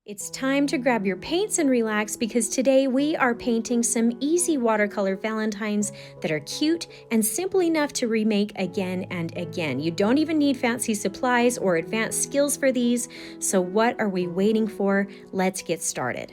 It's time to grab your paints and relax because today we are painting some easy watercolor Valentines that are cute and simple enough to remake again and again. You don't even need fancy supplies or advanced skills for these, so what are we waiting for? Let's get started.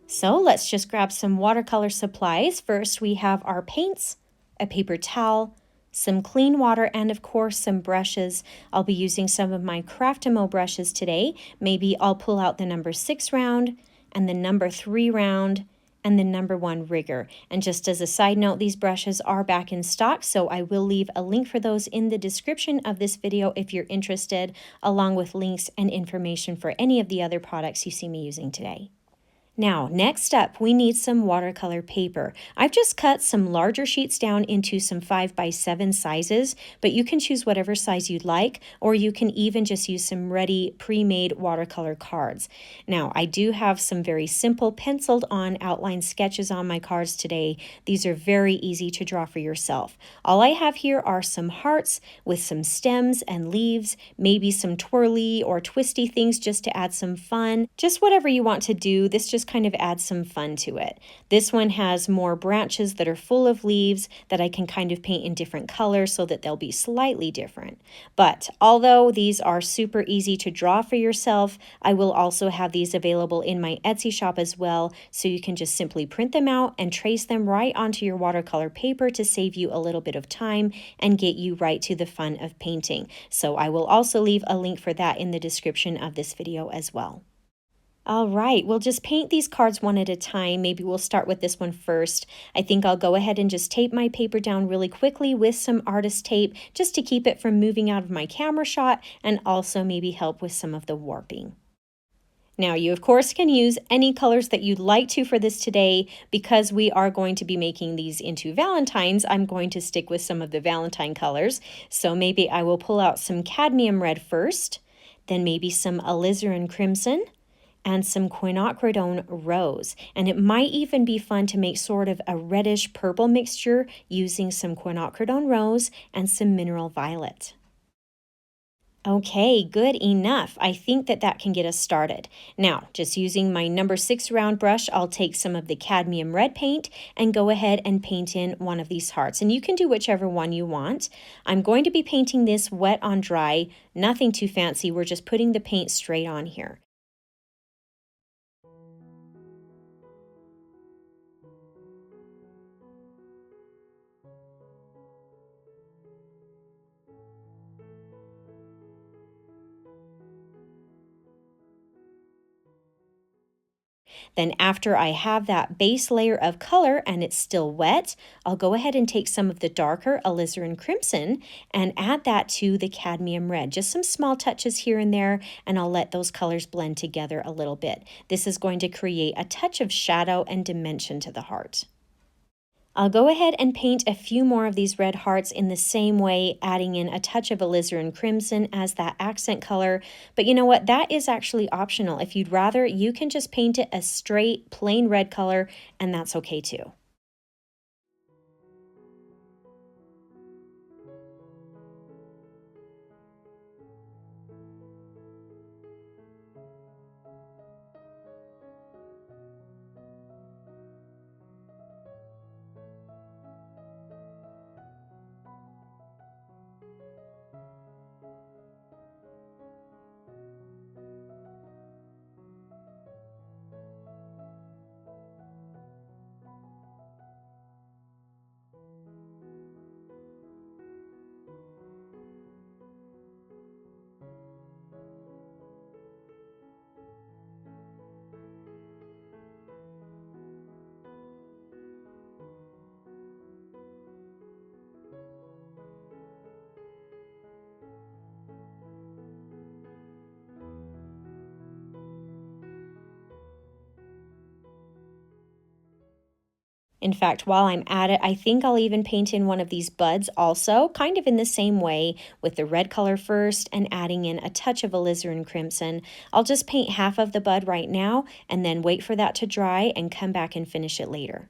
So let's just grab some watercolor supplies. First we have our paints, a paper towel, some clean water, and of course some brushes. I'll be using some of my Craftamo brushes today. Maybe I'll pull out the number 6 round and the number 3 round and the number 1 rigger. And just as a side note, these brushes are back in stock, so I will leave a link for those in the description of this video if you're interested, along with links and information for any of the other products you see me using today. Now, next up, we need some watercolor paper. I've just cut some larger sheets down into some 5x7 sizes, but you can choose whatever size you'd like, or you can even just use some ready pre-made watercolor cards. Now, I do have some very simple penciled on outline sketches on my cards today. These are very easy to draw for yourself. All I have here are some hearts with some stems and leaves, maybe some twirly or twisty things just to add some fun. Just whatever you want to do. This just kind of adds some fun to it. This one has more branches that are full of leaves that I can kind of paint in different colors so that they'll be slightly different. But although these are super easy to draw for yourself, I will also have these available in my Etsy shop as well, so you can just simply print them out and trace them right onto your watercolor paper to save you a little bit of time and get you right to the fun of painting. So I will also leave a link for that in the description of this video as well. All right, we'll just paint these cards one at a time. Maybe we'll start with this one first. I think I'll go ahead and just tape my paper down really quickly with some artist tape just to keep it from moving out of my camera shot and also maybe help with some of the warping. Now, you of course can use any colors that you'd like to for this today. Because we are going to be making these into Valentines, I'm going to stick with some of the Valentine colors. So maybe I will pull out some cadmium red first, then maybe some alizarin crimson, and some quinacridone rose. And it might even be fun to make sort of a reddish purple mixture using some quinacridone rose and some mineral violet. Okay, good enough. I think that can get us started. Now, just using my number 6 round brush, I'll take some of the cadmium red paint and go ahead and paint in one of these hearts. And you can do whichever one you want. I'm going to be painting this wet on dry, nothing too fancy. We're just putting the paint straight on here. Then after I have that base layer of color and it's still wet, I'll go ahead and take some of the darker alizarin crimson and add that to the cadmium red. Just some small touches here and there, and I'll let those colors blend together a little bit. This is going to create a touch of shadow and dimension to the heart. I'll go ahead and paint a few more of these red hearts in the same way, adding in a touch of alizarin crimson as that accent color. But you know what? That is actually optional. If you'd rather, you can just paint it a straight, plain red color, and that's okay too. In fact, while I'm at it, I think I'll even paint in one of these buds also, kind of in the same way, with the red color first and adding in a touch of alizarin crimson. I'll just paint half of the bud right now and then wait for that to dry and come back and finish it later.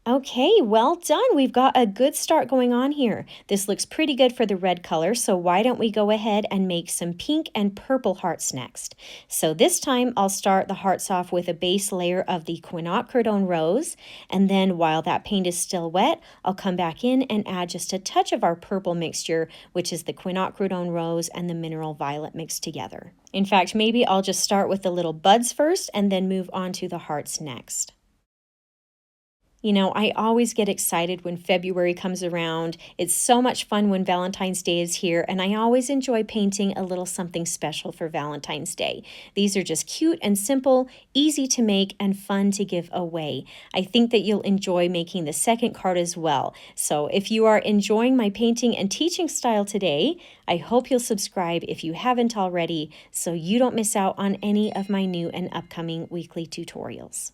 Okay, well done. We've got a good start going on here. This looks pretty good for the red color, so why don't we go ahead and make some pink and purple hearts next. So this time I'll start the hearts off with a base layer of the Quinacridone rose, and then while that paint is still wet, I'll come back in and add just a touch of our purple mixture, which is the Quinacridone rose and the mineral violet mixed together. In fact, maybe I'll just start with the little buds first and then move on to the hearts next. You know, I always get excited when February comes around. It's so much fun when Valentine's Day is here, and I always enjoy painting a little something special for Valentine's Day. These are just cute and simple, easy to make, and fun to give away. I think that you'll enjoy making the second card as well. So if you are enjoying my painting and teaching style today, I hope you'll subscribe if you haven't already so you don't miss out on any of my new and upcoming weekly tutorials.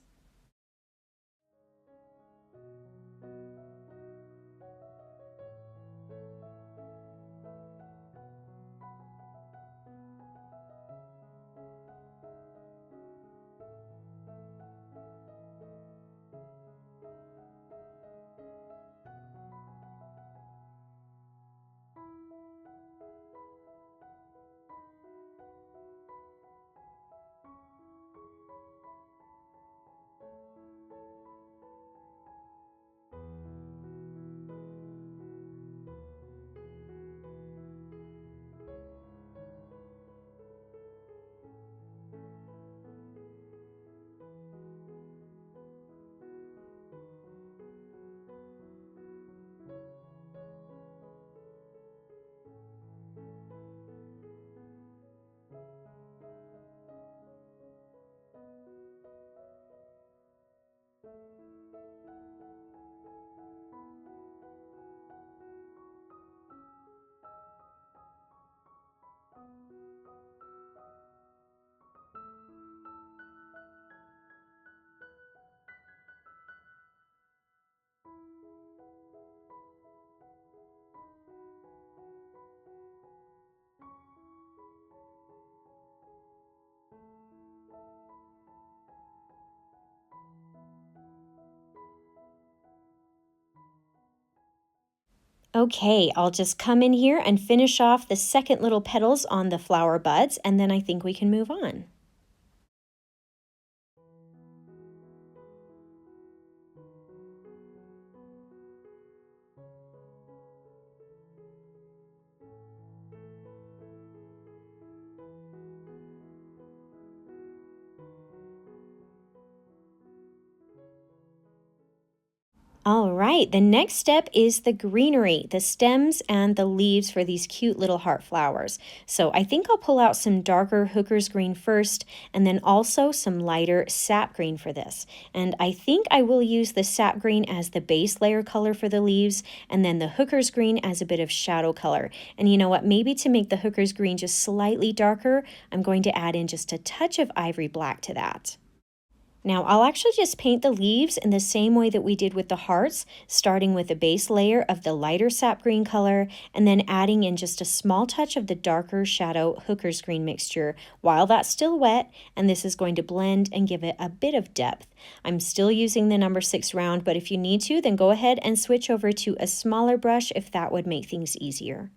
Okay, I'll just come in here and finish off the second little petals on the flower buds, and then I think we can move on. All right, the next step is the greenery, the stems and the leaves for these cute little heart flowers. So I think I'll pull out some darker hooker's green first, and then also some lighter sap green for this. And I think I will use the sap green as the base layer color for the leaves, and then the hooker's green as a bit of shadow color. And you know what, maybe to make the hooker's green just slightly darker, I'm going to add in just a touch of ivory black to that. Now I'll actually just paint the leaves in the same way that we did with the hearts, starting with a base layer of the lighter sap green color and then adding in just a small touch of the darker shadow hooker's green mixture while that's still wet, and this is going to blend and give it a bit of depth. I'm still using the number 6 round, but if you need to, then go ahead and switch over to a smaller brush if that would make things easier.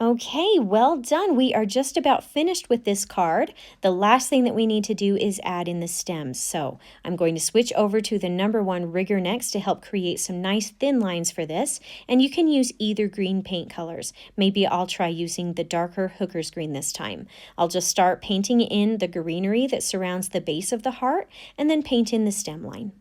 Okay, well done. We are just about finished with this card. The last thing that we need to do is add in the stems. So I'm going to switch over to the #1 rigger next to help create some nice thin lines for this. And you can use either green paint colors. Maybe I'll try using the darker Hooker's green this time. I'll just start painting in the greenery that surrounds the base of the heart and then paint in the stem line.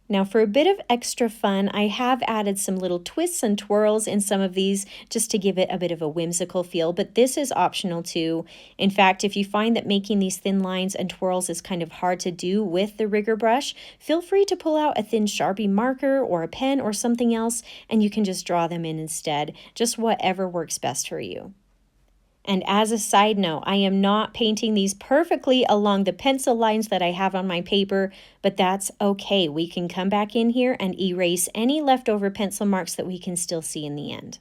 Now for a bit of extra fun, I have added some little twists and twirls in some of these just to give it a bit of a whimsical feel, but this is optional too. In fact, if you find that making these thin lines and twirls is kind of hard to do with the rigger brush, feel free to pull out a thin Sharpie marker or a pen or something else, and you can just draw them in instead, just whatever works best for you. And as a side note, I am not painting these perfectly along the pencil lines that I have on my paper, but that's okay. We can come back in here and erase any leftover pencil marks that we can still see in the end.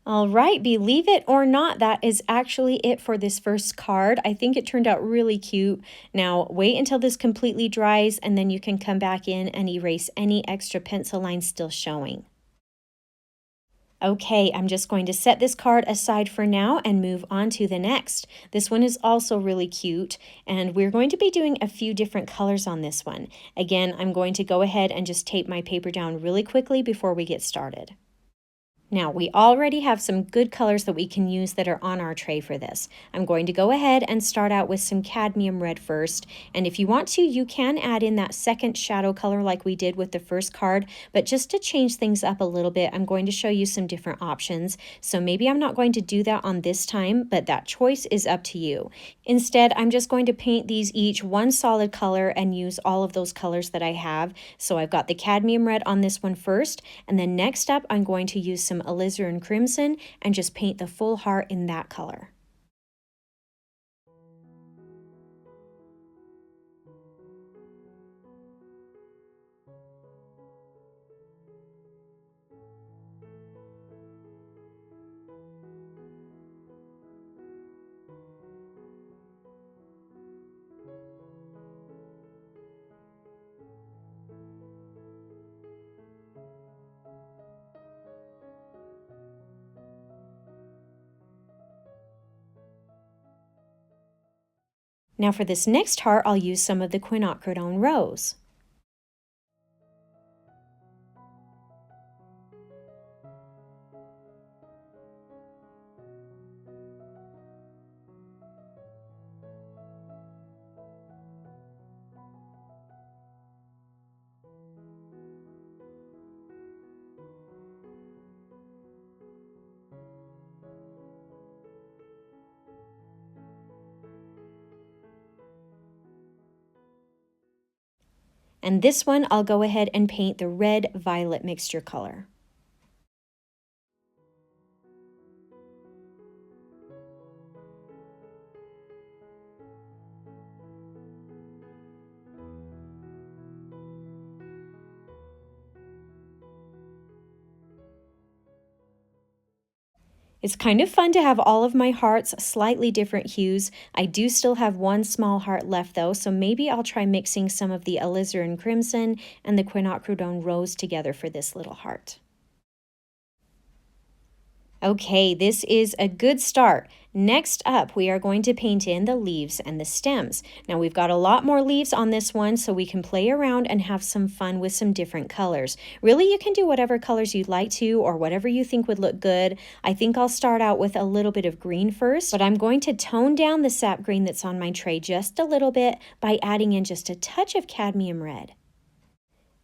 All right, believe it or not, that is actually it for this first card. I think it turned out really cute. Now, wait until this completely dries, and then you can come back in and erase any extra pencil lines still showing. Okay, I'm just going to set this card aside for now and move on to the next. This one is also really cute, and we're going to be doing a few different colors on this one. Again, I'm going to go ahead and just tape my paper down really quickly before we get started. Now, we already have some good colors that we can use that are on our tray for this. I'm going to go ahead and start out with some cadmium red first, and if you want to, you can add in that second shadow color like we did with the first card, but just to change things up a little bit, I'm going to show you some different options. So maybe I'm not going to do that on this time, but that choice is up to you. Instead, I'm just going to paint these each one solid color and use all of those colors that I have. So I've got the cadmium red on this one first, and then next up, I'm going to use some alizarin crimson and just paint the full heart in that color. Now for this next heart, I'll use some of the Quinacridone rose. And this one, I'll go ahead and paint the red-violet mixture color. It's kind of fun to have all of my hearts slightly different hues. I do still have one small heart left though, so maybe I'll try mixing some of the Alizarin crimson and the Quinacridone rose together for this little heart. Okay, this is a good start. Next up, we are going to paint in the leaves and the stems. Now we've got a lot more leaves on this one, so we can play around and have some fun with some different colors. Really, you can do whatever colors you'd like to or whatever you think would look good. I think I'll start out with a little bit of green first, but I'm going to tone down the sap green that's on my tray just a little bit by adding in just a touch of cadmium red.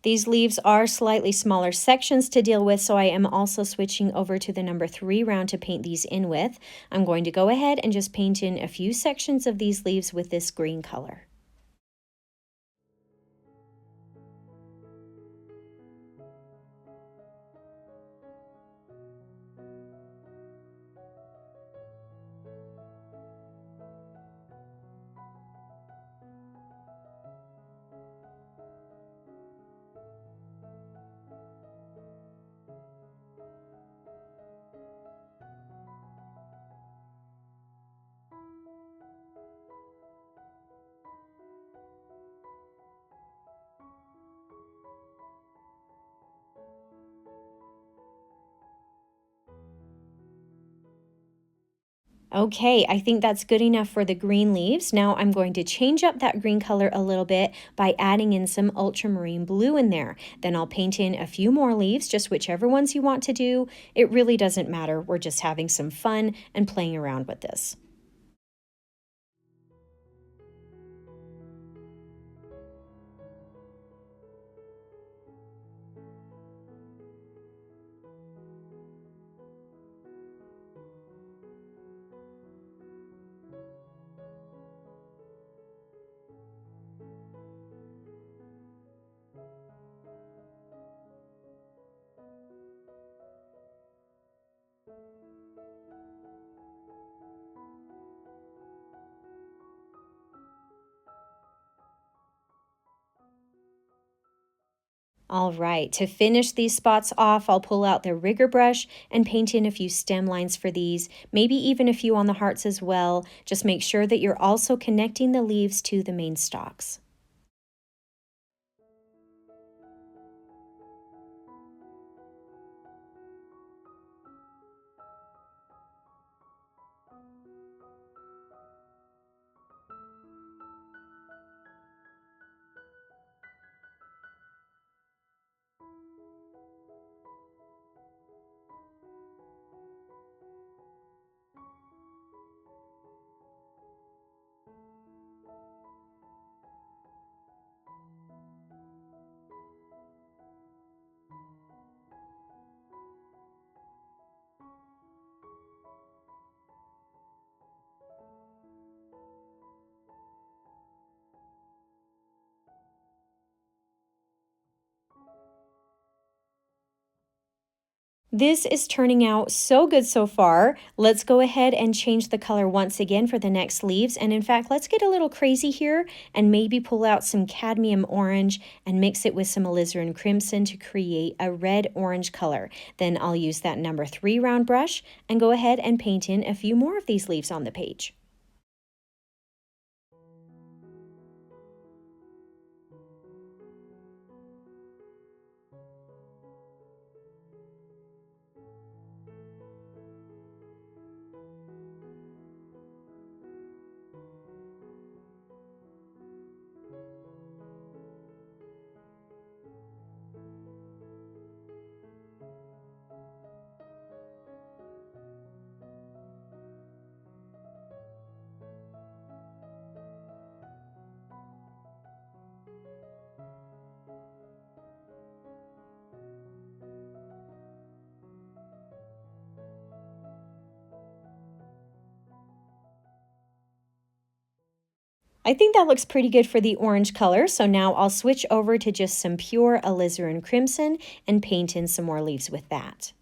These leaves are slightly smaller sections to deal with, so I am also switching over to the number 3 round to paint these in with. I'm going to go ahead and just paint in a few sections of these leaves with this green color. Okay, I think that's good enough for the green leaves. Now I'm going to change up that green color a little bit by adding in some ultramarine blue in there. Then I'll paint in a few more leaves, just whichever ones you want to do. It really doesn't matter. We're just having some fun and playing around with this. All right, to finish these spots off, I'll pull out the rigger brush and paint in a few stem lines for these, maybe even a few on the hearts as well. Just make sure that you're also connecting the leaves to the main stalks. This is turning out so good so far. Let's go ahead and change the color once again for the next leaves. And in fact, let's get a little crazy here and maybe pull out some cadmium orange and mix it with some alizarin crimson to create a red-orange color. Then I'll use that number 3 round brush and go ahead and paint in a few more of these leaves on the page. I think that looks pretty good for the orange color, so now I'll switch over to just some pure alizarin crimson and paint in some more leaves with that.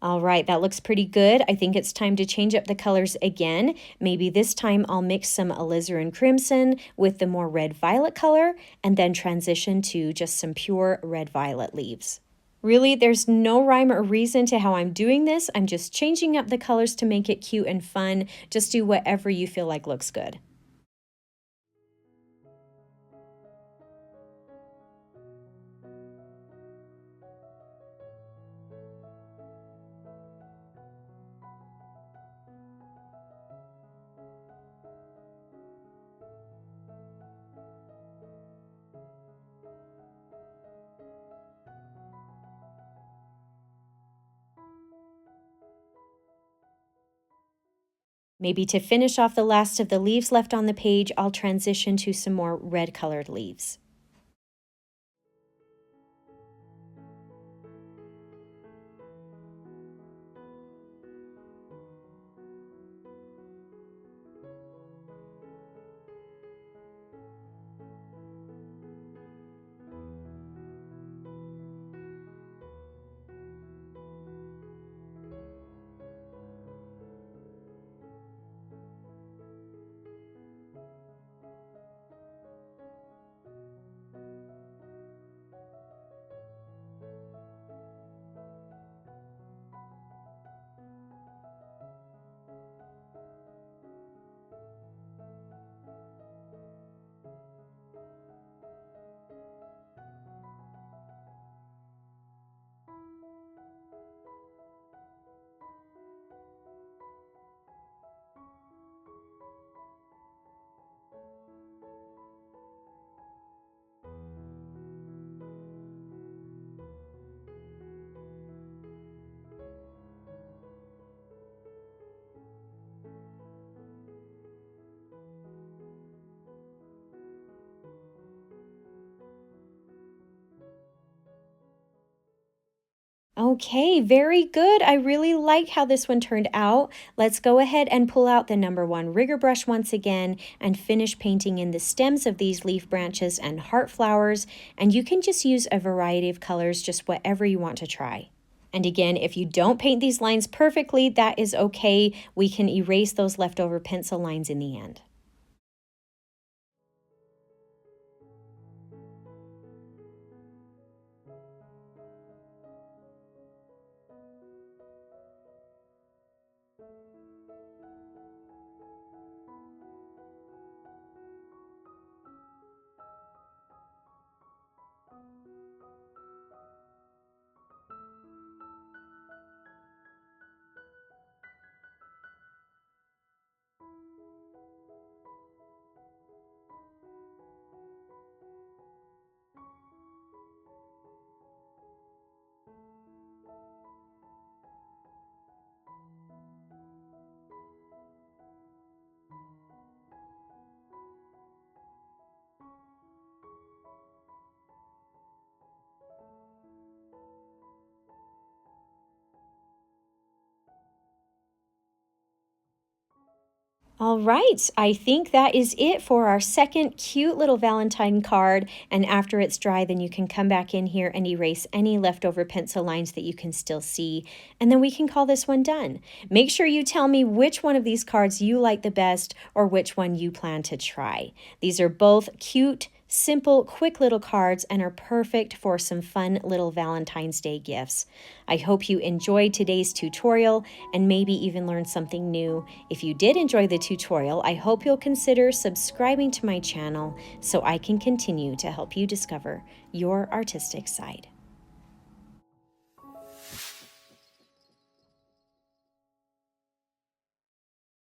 All right, that looks pretty good. I think it's time to change up the colors again. Maybe this time I'll mix some alizarin crimson with the more red-violet color and then transition to just some pure red-violet leaves. Really, there's no rhyme or reason to how I'm doing this. I'm just changing up the colors to make it cute and fun. Just do whatever you feel like looks good. Maybe to finish off the last of the leaves left on the page, I'll transition to some more red colored leaves. Okay, very good. I really like how this one turned out. Let's go ahead and pull out the #1 rigger brush once again and finish painting in the stems of these leaf branches and heart flowers. And you can just use a variety of colors, just whatever you want to try. And again, if you don't paint these lines perfectly, that is okay. We can erase those leftover pencil lines in the end. All right, I think that is it for our second cute little Valentine card. And after it's dry, then you can come back in here and erase any leftover pencil lines that you can still see. And then we can call this one done. Make sure you tell me which one of these cards you like the best or which one you plan to try. These are both cute, simple, quick little cards and are perfect for some fun little Valentine's Day gifts. I hope you enjoyed today's tutorial and maybe even learned something new. If you did enjoy the tutorial, I hope you'll consider subscribing to my channel so I can continue to help you discover your artistic side.